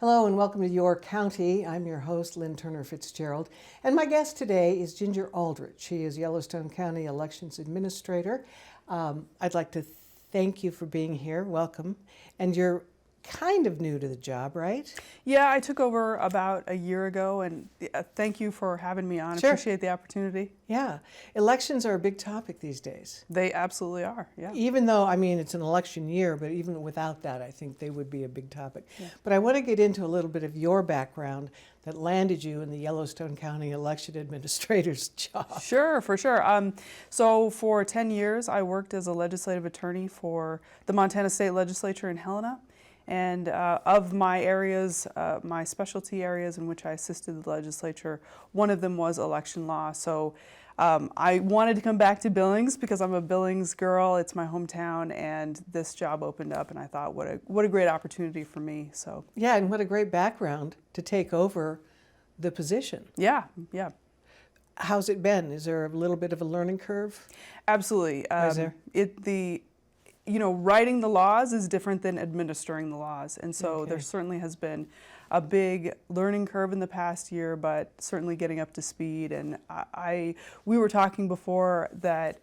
Hello and welcome to Your County. I'm your host, Lynne Turner Fitzgerald, and my guest today is Ginger Aldrich. She is Yellowstone County Elections Administrator. I'd like to thank you for being here. Welcome. And you're kind of new to the job, right? Yeah, I took over about a year ago, and thank you for having me on. Sure. Appreciate the opportunity. Yeah. Elections are a big topic these days. They absolutely are, yeah. Even though, it's an election year, but even without that, I think they would be a big topic. Yeah. But I want to get into a little bit of your background that landed you in the Yellowstone County Election Administrator's job. Sure, for sure. So for 10 years, I worked as a legislative attorney for the Montana State Legislature in Helena. And of my areas, my specialty areas in which I assisted the legislature, one of them was election law. So I wanted to come back to Billings because I'm a Billings girl. It's my hometown, and this job opened up, and I thought, what a great opportunity for me. So yeah, and what a great background to take over the position. Yeah. How's it been? Is there a little bit of a learning curve? Absolutely. Is there? Writing the laws is different than administering the laws. And so there certainly has been a big learning curve in the past year, but certainly getting up to speed. And we were talking before that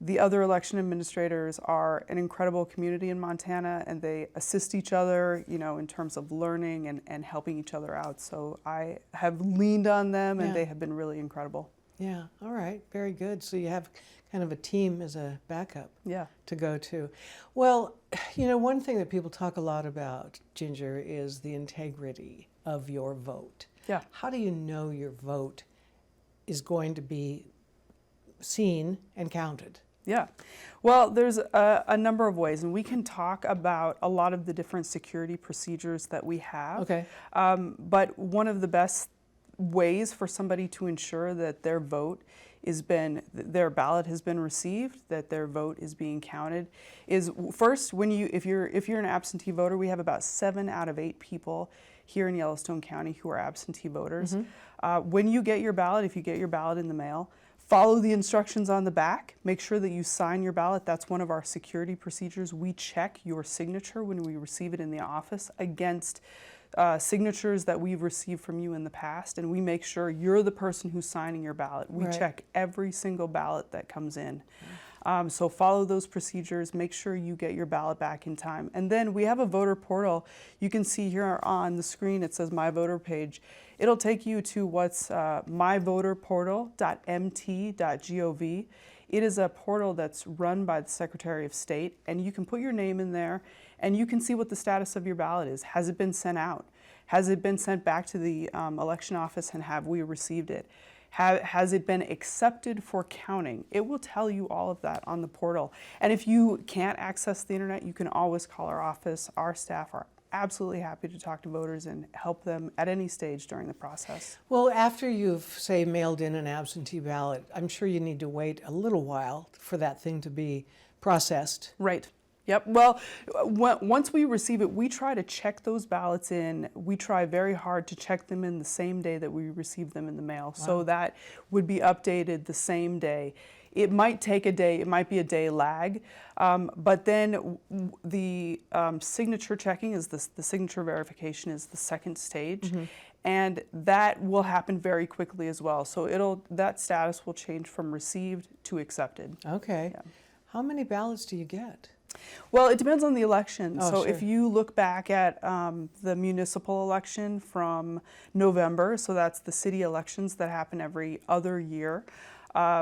the other election administrators are an incredible community in Montana, and they assist each other, in terms of learning and helping each other out. So I have leaned on them, and they have been really incredible. Yeah, all right, very good. So you have kind of a team as a backup to go to. Well, one thing that people talk a lot about, Ginger, is the integrity of your vote. Yeah. How do you know your vote is going to be seen and counted? Yeah. Well, there's a number of ways, and we can talk about a lot of the different security procedures that we have. Okay. But one of the best ways for somebody to ensure that their their ballot has been received, that their vote is being counted, is first, if you're an absentee voter, we have about 7 out of 8 people here in Yellowstone County who are absentee voters. Mm-hmm. When you get your ballot, if you get your ballot in the mail, follow the instructions on the back. Make sure that you sign your ballot. That's one of our security procedures. We check your signature when we receive it in the office against signatures that we've received from you in the past, and we make sure you're the person who's signing your ballot. We check every single ballot that comes in. So follow those procedures, make sure you get your ballot back in time. And then we have a voter portal. You can see here on the screen, it says My Voter Page. It'll take you to what's myvoterportal.mt.gov. It is a portal that's run by the Secretary of State, and you can put your name in there, and you can see what the status of your ballot is. Has it been sent out? Has it been sent back to the election office, and have we received it? Has it been accepted for counting? It will tell you all of that on the portal. And if you can't access the internet, you can always call our office. Our staff are absolutely happy to talk to voters and help them at any stage during the process. Well, after you've, say, mailed in an absentee ballot, I'm sure you need to wait a little while for that thing to be processed. Right. Yep. Well, once we receive it, we try to check those ballots in. We try very hard to check them in the same day that we receive them in the mail. Wow. So that would be updated the same day. It might take a day, it might be a day lag, but then the signature checking is the signature verification is the second stage. Mm-hmm. And that will happen very quickly as well. So that status will change from received to accepted. Okay. Yeah. How many ballots do you get? Well, it depends on the election. Oh, so sure. If you look back at the municipal election from November, so that's the city elections that happen every other year,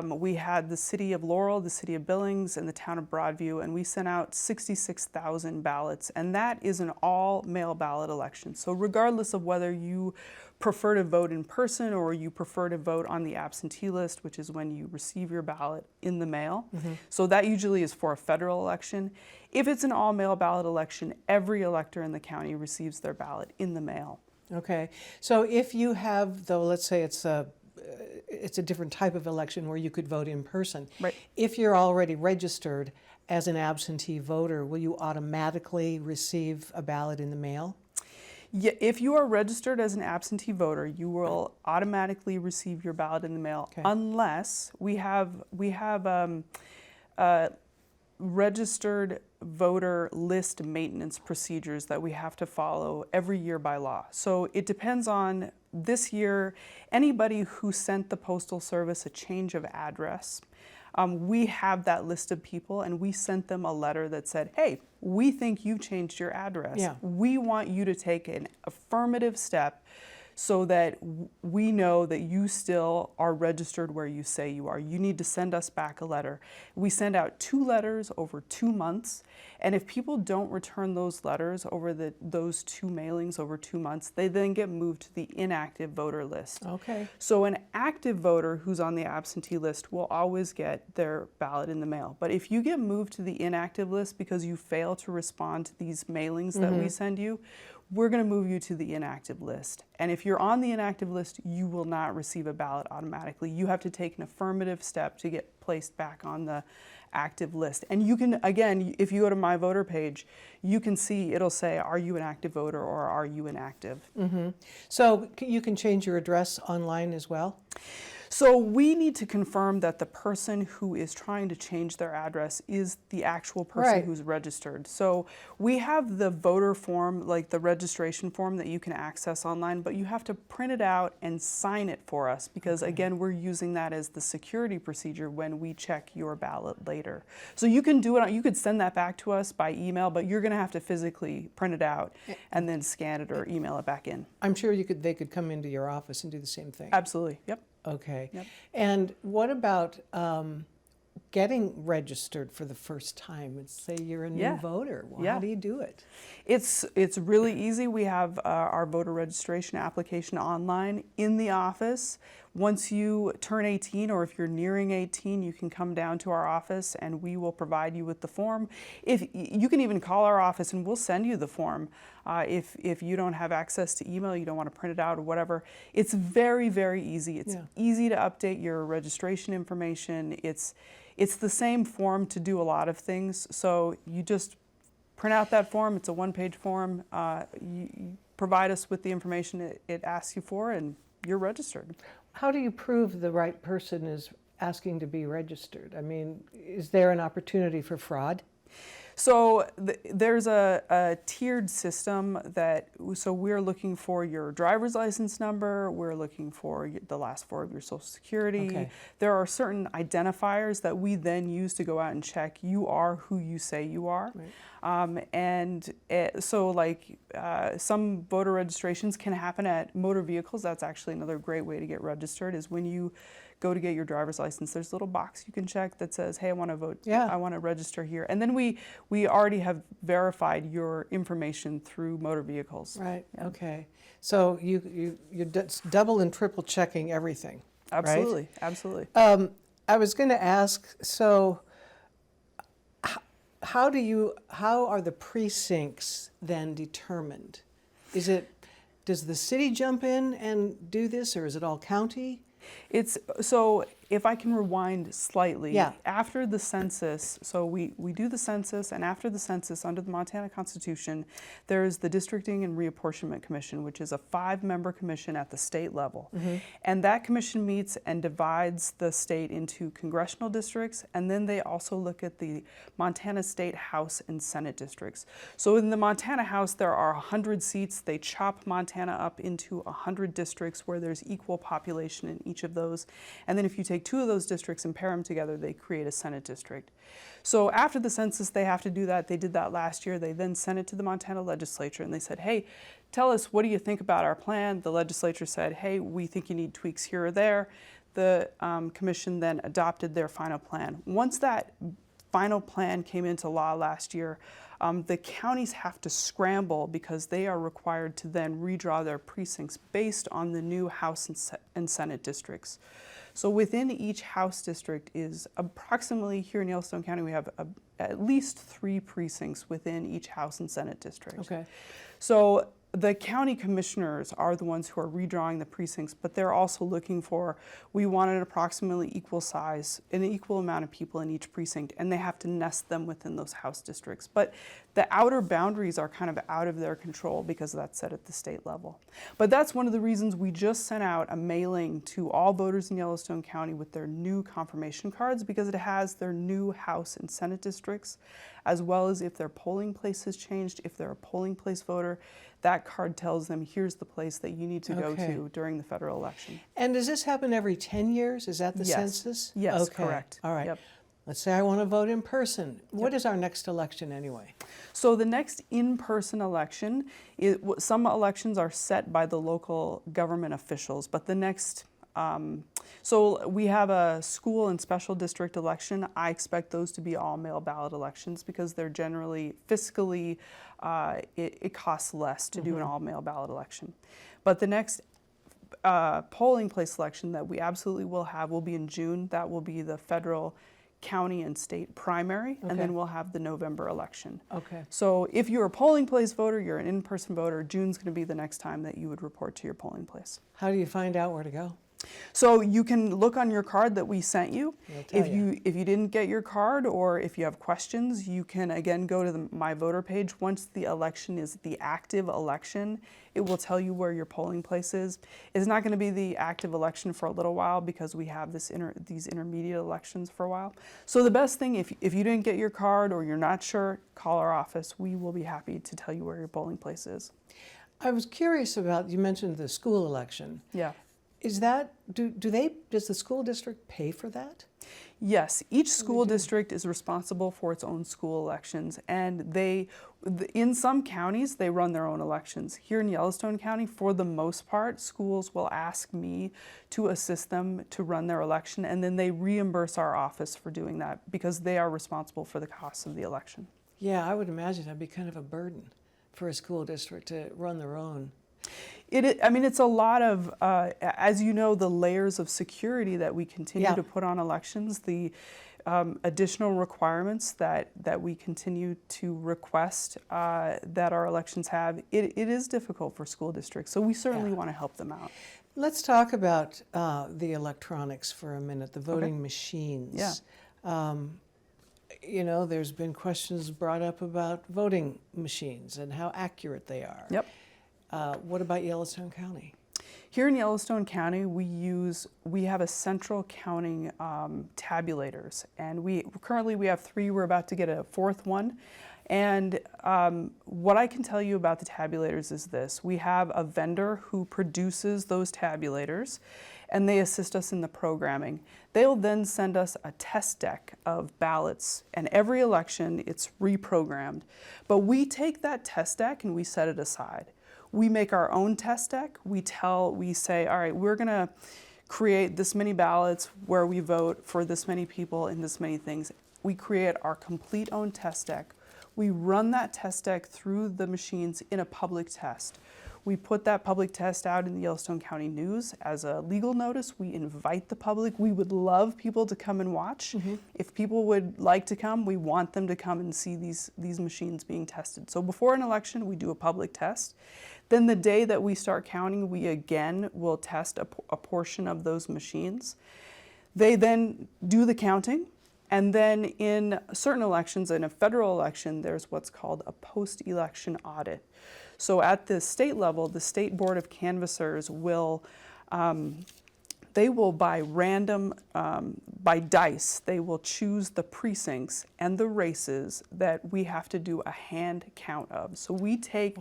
we had the city of Laurel, the city of Billings, and the town of Broadview, and we sent out 66,000 ballots, and that is an all-mail ballot election. So regardless of whether you prefer to vote in person or you prefer to vote on the absentee list, which is when you receive your ballot in the mail. Mm-hmm. So that usually is for a federal election. If it's an all-mail ballot election, every elector in the county receives their ballot in the mail. Okay. So if you have, though, let's say it's a different type of election where you could vote in person. Right. If you're already registered as an absentee voter, will you automatically receive a ballot in the mail? Yeah, if you are registered as an absentee voter, you will automatically receive your ballot in the mail, unless we have registered voter list maintenance procedures that we have to follow every year by law. So it depends on this year, anybody who sent the Postal Service a change of address. We have that list of people, and we sent them a letter that said, hey, we think you changed your address. Yeah. We want you to take an affirmative step so that we know that you still are registered where you say you are. You need to send us back a letter. We send out 2 letters over 2 months, and if people don't return those letters over those 2 mailings over 2 months, they then get moved to the inactive voter list. Okay. So an active voter who's on the absentee list will always get their ballot in the mail. But if you get moved to the inactive list because you fail to respond to these mailings that we send you, we're going to move you to the inactive list. And if you're on the inactive list, you will not receive a ballot automatically. You have to take an affirmative step to get placed back on the active list. And you can, again, if you go to my voter page, you can see it'll say, are you an active voter or are you inactive? So you can change your address online as well? So we need to confirm that the person who is trying to change their address is the actual person Right. who's registered. So we have the voter form, like the registration form that you can access online, but you have to print it out and sign it for us because, again, we're using that as the security procedure when we check your ballot later. So you can do it, you could send that back to us by email, but you're going to have to physically print it out and then scan it or email it back in. I'm sure they could come into your office and do the same thing. Absolutely, yep. Okay. Yep. And what about getting registered for the first time? Let's say you're a new Yeah. voter. Well, Yeah. how do you do it? It's really easy. We have our voter registration application online in the office. Once you turn 18, or if you're nearing 18, you can come down to our office and we will provide you with the form. If you can even call our office and we'll send you the form. If you don't have access to email, you don't want to print it out or whatever. It's very, very easy. It's easy to update your registration information. It's the same form to do a lot of things. So you just print out that form. It's a 1-page form. You provide us with the information it asks you for, and you're registered. How do you prove the right person is asking to be registered? I mean, is there an opportunity for fraud? So there's a tiered system so we're looking for your driver's license number, we're looking for the last 4 of your social security. Okay. There are certain identifiers that we then use to go out and check you are who you say you are. Right. Some voter registrations can happen at motor vehicles. That's actually another great way to get registered is when you go to get your driver's license, there's a little box you can check that says, hey, I want to vote, I want to register here. And then we already have verified your information through motor vehicles. Right, okay. So you're double and triple checking everything, Absolutely, right? absolutely. I was going to ask, so how are the precincts then determined? Does the city jump in and do this, or is it all county? So if I can rewind slightly, Yeah. after the census, so we do the census, and after the census, under the Montana Constitution, there's the Districting and Reapportionment Commission, which is a 5-member commission at the state level. And that commission meets and divides the state into congressional districts, and then they also look at the Montana State House and Senate districts. So in the Montana House, there are 100 seats. They chop Montana up into 100 districts where there's equal population in each of those. And then if you take 2 of those districts and pair them together, they create a Senate district. So after the census, they have to do that. They did that last year. They then sent it to the Montana legislature and they said, hey, tell us, what do you think about our plan? The legislature said, hey, we think you need tweaks here or there. The commission then adopted their final plan. Once that final plan came into law last year, the counties have to scramble because they are required to then redraw their precincts based on the new House and Senate districts. So within each House district is approximately, here in Yellowstone County, we have at least 3 precincts within each House and Senate district. Okay. So the county commissioners are the ones who are redrawing the precincts, but they're also looking for, we want an approximately equal size, an equal amount of people in each precinct, and they have to nest them within those House districts. But The outer boundaries are kind of out of their control because that's set at the state level. But that's one of the reasons we just sent out a mailing to all voters in Yellowstone County with their new confirmation cards, because it has their new House and Senate districts, as well as if their polling place has changed, if they're a polling place voter, that card tells them here's the place that you need to go to during the federal election. And does this happen every 10 years? Is that the census? Yes, okay. correct. All right. Yep. Let's say I want to vote in person. What is our next election anyway? So the next in-person election, some elections are set by the local government officials, but the next, so we have a school and special district election. I expect those to be all mail ballot elections because they're generally fiscally, it costs less to do an all mail ballot election. But the next polling place election that we absolutely will be in June. That will be the federal, county, and state primary, and then we'll have the November election. Okay. So if you're a polling place voter, you're an in-person voter, June's going to be the next time that you would report to your polling place. How do you find out where to go? So you can look on your card that we sent you. If you didn't get your card, or if you have questions, you can again go to the My Voter page. Once the election is the active election, it will tell you where your polling place is. It's not going to be the active election for a little while because we have these intermediate elections for a while. So the best thing, if you didn't get your card or you're not sure, call our office. We will be happy to tell you where your polling place is. I was curious about, you mentioned the school election. Yeah. Is that, does the school district pay for that? Yes, each school district is responsible for its own school elections, and in some counties, they run their own elections. Here in Yellowstone County, for the most part, schools will ask me to assist them to run their election, and then they reimburse our office for doing that because they are responsible for the costs of the election. Yeah, I would imagine that'd be kind of a burden for a school district to run their own. It's a lot of, as you know, the layers of security that we continue to put on elections, the additional requirements that we continue to request that our elections have. It is difficult for school districts, so we certainly want to help them out. Let's talk about the electronics for a minute, the voting machines. Yeah. There's been questions brought up about voting machines and how accurate they are. Yep. What about Yellowstone County? Here in Yellowstone County, we have a central counting tabulators, and currently we have 3. We're about to get a 4th one. And what I can tell you about the tabulators is this: we have a vendor who produces those tabulators, and they assist us in the programming. They'll then send us a test deck of ballots, and every election it's reprogrammed. But we take that test deck and we set it aside. We make our own test deck. We say, all right, we're going to create this many ballots where we vote for this many people in this many things. We create our complete own test deck. We run that test deck through the machines in a public test. We put that public test out in the Yellowstone County News as a legal notice. We invite the public. We would love people to come and watch. If people would like to come, we want them to come and see these machines being tested. So before an election, we do a public test. Then the day that we start counting, we again will test a portion of those machines. They then do the counting. And then in certain elections, in a federal election, there's what's called a post-election audit. So at the state level, the State Board of Canvassers will, they will by dice, they will choose the precincts and the races that we have to do a hand count of. So we take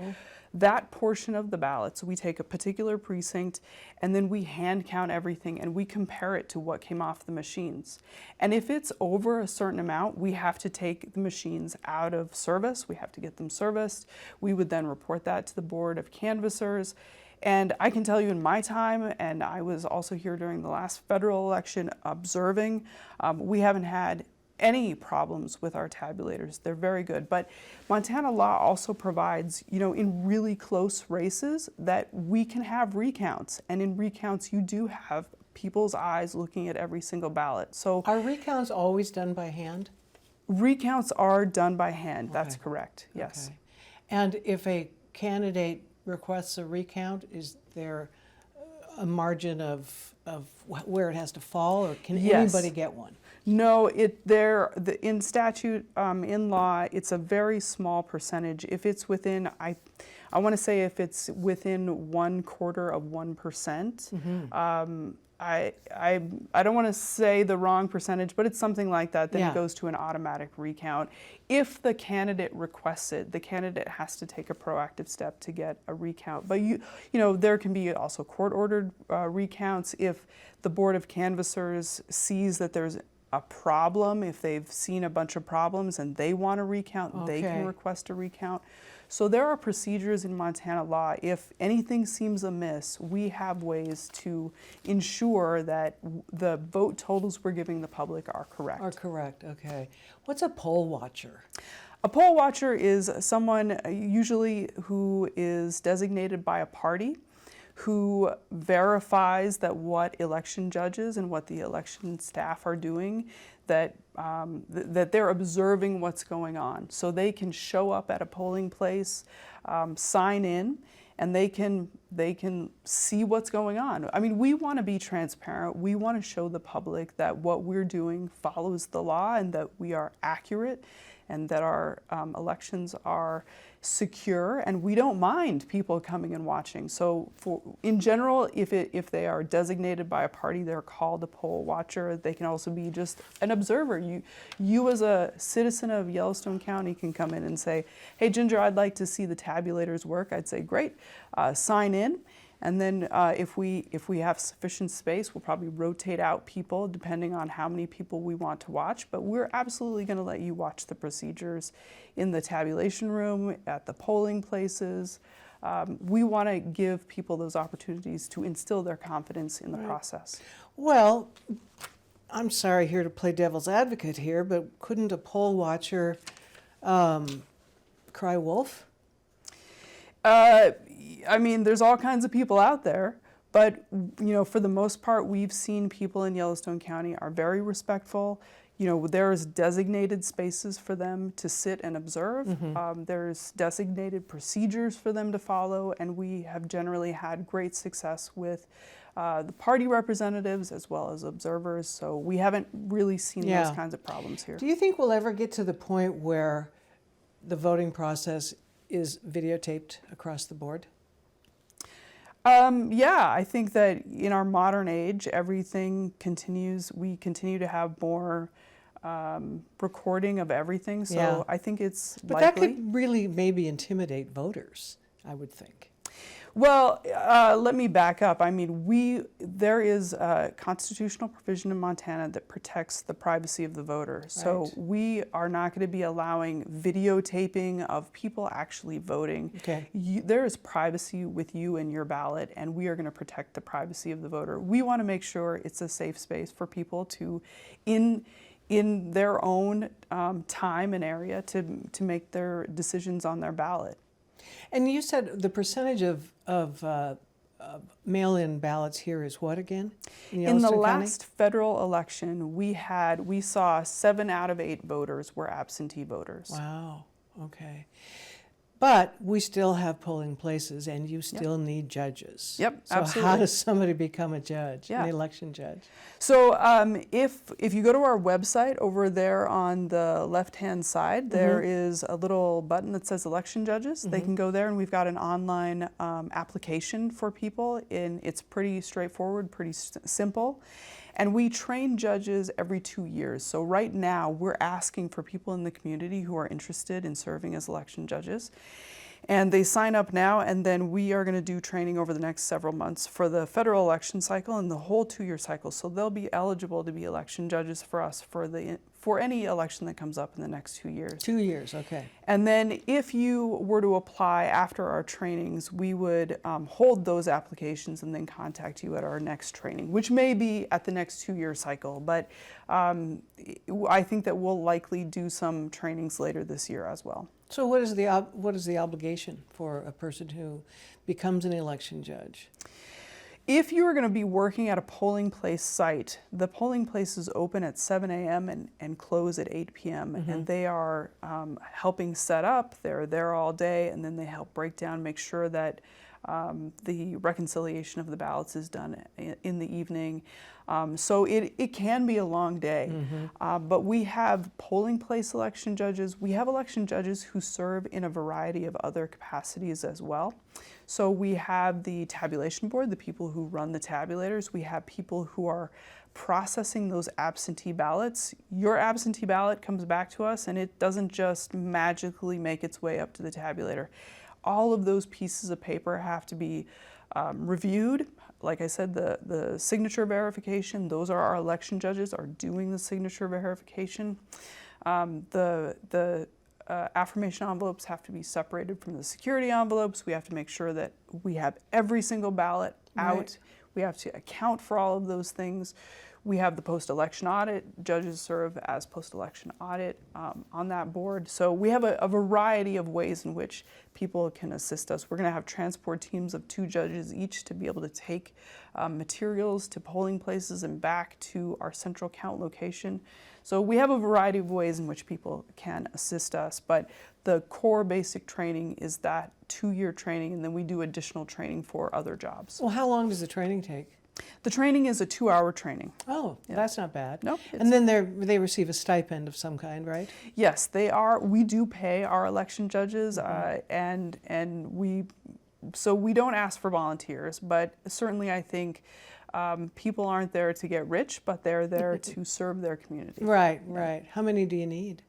that portion of the ballot, so we take a particular precinct and then we hand count everything and we compare it to what came off the machines. And if it's over a certain amount, we have to take the machines out of service. We have to get them serviced. We would then report that to the Board of Canvassers. And I can tell you in my time, and I was also here during the last federal election observing, we haven't had any problems with our tabulators. They're very good. But Montana law also provides, in really close races that we can have recounts. And in recounts, you do have people's eyes looking at every single ballot. So are recounts always done by hand? Recounts are done by hand. That's correct. Yes. Okay. And if a candidate requests a recount, is there a margin of where it has to fall, or can anybody get one? No, in statute, in law, it's a very small percentage. If it's within, I want to say if it's within 1/4%. I don't want to say the wrong percentage, but it's something like that. Then Yeah. it goes to an automatic recount. If the candidate requests it, the candidate has to take a proactive step to get a recount. But there can be also court-ordered recounts if the Board of Canvassers sees that there's a problem. If they've seen a bunch of problems and they want a recount, they can Okay. request a recount. So there are procedures in Montana law. If anything seems amiss, we have ways to ensure that the vote totals we're giving the public are correct. Are correct, okay. What's a poll watcher? A poll watcher is someone usually who is designated by a party who verifies that what election judges and what the election staff are doing, that they're observing what's going on. So they can show up at a polling place, sign in, and they can see what's going on. I mean, we want to be transparent. We want to show the public that what we're doing follows the law and that we are accurate and that our elections are secure, and we don't mind people coming and watching. So in general, if they are designated by a party, they're called a poll watcher. They can also be just an observer. You as a citizen of Yellowstone County can come in and say, hey, Ginger, I'd like to see the tabulators work. I'd say, great, sign in. And then if we have sufficient space, we'll probably rotate out people depending on how many people we want to watch. But we're absolutely going to let you watch the procedures in the tabulation room, at the polling places. We want to give people those opportunities to instill their confidence in the process. Well, I'm sorry here to play devil's advocate here, but couldn't a poll watcher cry wolf? I mean, there's all kinds of people out there, but for the most part, we've seen people in Yellowstone County are very respectful. There's designated spaces for them to sit and observe. Mm-hmm. There's designated procedures for them to follow, and we have generally had great success with the party representatives as well as observers. So we haven't really seen those kinds of problems here. Do you think we'll ever get to the point where the voting process is videotaped across the board? Yeah, I think that in our modern age, everything continues. We continue to have more recording of everything. So I think it's But likely. that could really maybe intimidate voters, I would think. Well, let me back up. I mean, there is a constitutional provision in Montana that protects the privacy of the voter. So we are not going to be allowing videotaping of people actually voting. Okay. There is privacy with you and your ballot, and we are going to protect the privacy of the voter. We want to make sure it's a safe space for people to, in their own time and area, to make their decisions on their ballot. And you said the percentage of mail-in ballots here is what again? In the Yellowstone County? last federal election, we saw 7 out of 8 voters were absentee voters. Wow, okay. But we still have polling places, and you still need judges. Yep, so absolutely. how does somebody become a judge, Yeah. an election judge? So if you go to our website, over there on the left-hand side, there is a little button that says Election Judges. They can go there, and we've got an online application for people. It's pretty straightforward, pretty simple. And we train judges every 2 years. So right now, we're asking for people in the community who are interested in serving as election judges. And they sign up now, and then we are going to do training over the next several months for the federal election cycle and the whole 2-year cycle. So they'll be eligible to be election judges for us for any election that comes up in the next 2 years. 2 years, okay. And then if you were to apply after our trainings, we would hold those applications and then contact you at our next training, which may be at the next 2-year cycle. But I think that we'll likely do some trainings later this year as well. So what is the obligation for a person who becomes an election judge? If you are going to be working at a polling place site, the polling places open at 7 a.m. and close at 8 p.m. And they are helping set up. They're there all day, and then they help break down, make sure that The reconciliation of the ballots is done in the evening. So it can be a long day. But we have polling place election judges. We have election judges who serve in a variety of other capacities as well. So we have the tabulation board, the people who run the tabulators. We have people who are processing those absentee ballots. Your absentee ballot comes back to us and it doesn't just magically make its way up to the tabulator. All of those pieces of paper have to be reviewed. Like I said, the signature verification, those are our election judges are doing the signature verification. The affirmation envelopes have to be separated from the security envelopes. We have to make sure that we have every single ballot out. Right. We have to account for all of those things. We have the post-election audit. Judges serve as post-election audit on that board. So we have a variety of ways in which people can assist us. We're going to have transport teams of 2 judges each to be able to take materials to polling places and back to our central count location. So we have a variety of ways in which people can assist us, but the core basic training is that 2-year training, and then we do additional training for other jobs. Well, how long does the training take? The training is a 2-hour training. Oh, Yeah. that's not bad. No, And then they receive a stipend of some kind, right? Yes, they are. We do pay our election judges, and so we don't ask for volunteers, but certainly I think people aren't there to get rich, but they're there to serve their community. Right, right. How many do you need?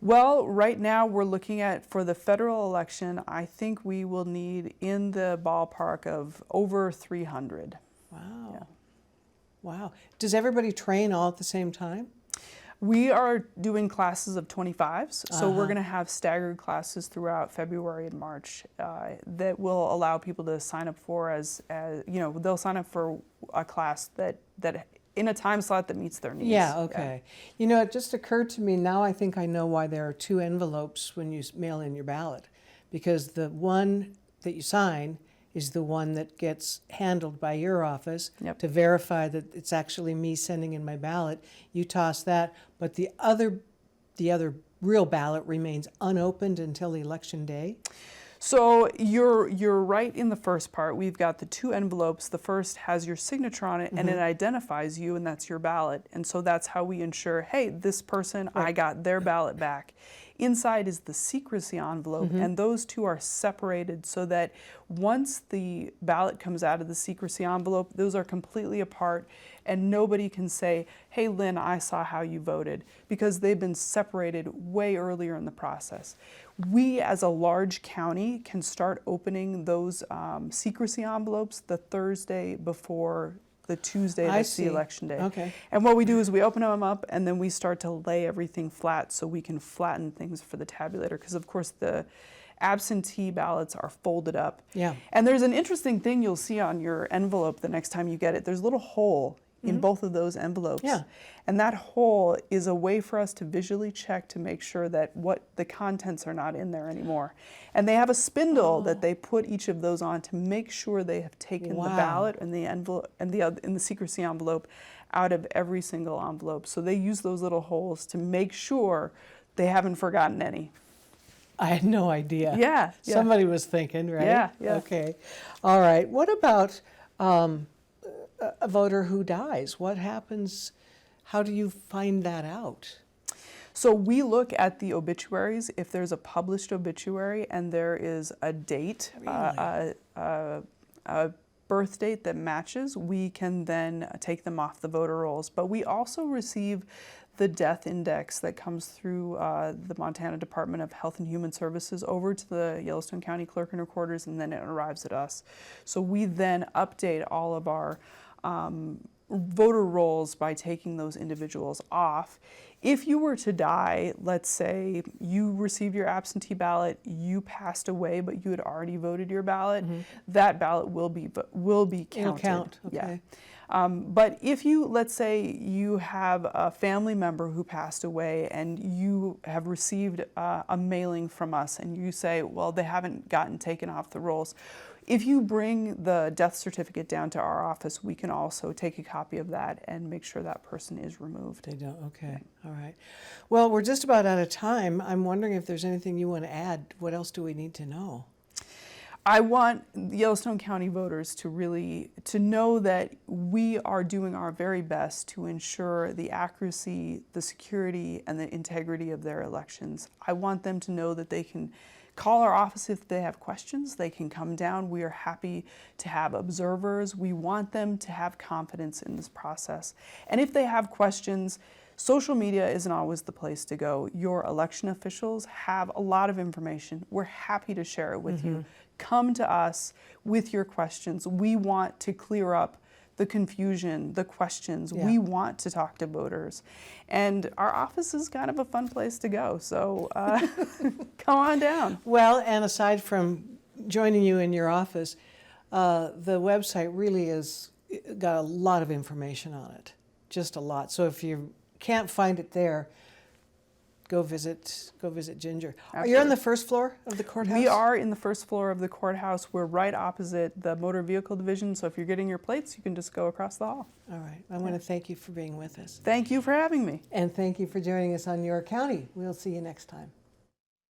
Well, right now we're looking at, for the federal election, I think we will need in the ballpark of over 300. Wow. Yeah. Wow. Does everybody train all at the same time? We are doing classes of 25s, so we're going to have staggered classes throughout February and March that will allow people to sign up for as they'll sign up for a class that in a time slot that meets their needs. Yeah, okay. You know, it just occurred to me, now I think I know why there are 2 envelopes when you mail in your ballot, because the one that you sign is the one that gets handled by your office to verify that it's actually me sending in my ballot. You toss that, but the other real ballot remains unopened until the election day. So you're right in the first part. We've got the 2 envelopes. The first has your signature on it, and it identifies you, and that's your ballot. And so that's how we ensure, hey, this person, I got their ballot back. Inside is the secrecy envelope, and those 2 are separated so that once the ballot comes out of the secrecy envelope, those are completely apart, and nobody can say, hey, Lynn, I saw how you voted, because they've been separated way earlier in the process. We, as a large county, can start opening those secrecy envelopes the Thursday before the Tuesday that's the election day. Okay. And what we do is we open them up and then we start to lay everything flat so we can flatten things for the tabulator, because of course the absentee ballots are folded up. Yeah. And there's an interesting thing you'll see on your envelope the next time you get it. There's a little hole in both of those envelopes. Yeah. And that hole is a way for us to visually check to make sure that what the contents are not in there anymore. And they have a spindle that they put each of those on to make sure they have taken the ballot and the envelope and the secrecy envelope out of every single envelope. So they use those little holes to make sure they haven't forgotten any. I had no idea. Yeah. Somebody was thinking, right? Yeah. Okay. All right. What about a voter who dies? What happens? How do you find that out? So we look at the obituaries. If there's a published obituary and there is a date, a birth date that matches, we can then take them off the voter rolls. But we also receive the death index that comes through the Montana Department of Health and Human Services over to the Yellowstone County Clerk and Recorders, and then it arrives at us. So we then update all of our voter rolls by taking those individuals off. If you were to die, let's say you received your absentee ballot, you passed away, but you had already voted your ballot, that ballot will be counted. It'll count, okay. Yeah. But if you, let's say you have a family member who passed away and you have received a mailing from us and you say, well, they haven't gotten taken off the rolls. If you bring the death certificate down to our office, we can also take a copy of that and make sure that person is removed. They don't, okay, all right. Well, we're just about out of time. I'm wondering if there's anything you want to add. What else do we need to know? I want Yellowstone County voters to know that we are doing our very best to ensure the accuracy, the security, and the integrity of their elections. I want them to know that they can call our office if they have questions. They can come down. We are happy to have observers. We want them to have confidence in this process. And if they have questions, social media isn't always the place to go. Your election officials have a lot of information. We're happy to share it with you. Come to us with your questions. We want to clear up the confusion, the questions. Yeah. We want to talk to voters. And our office is kind of a fun place to go. So come on down. Well, and aside from joining you in your office, the website really has got a lot of information on it, just a lot. So if you can't find it there, go visit Ginger. Are you on the first floor of the courthouse? We are in the first floor of the courthouse. We're right opposite the motor vehicle division. So if you're getting your plates, you can just go across the hall. All right. I want to thank you for being with us. Thank you for having me. And thank you for joining us on Your County. We'll see you next time.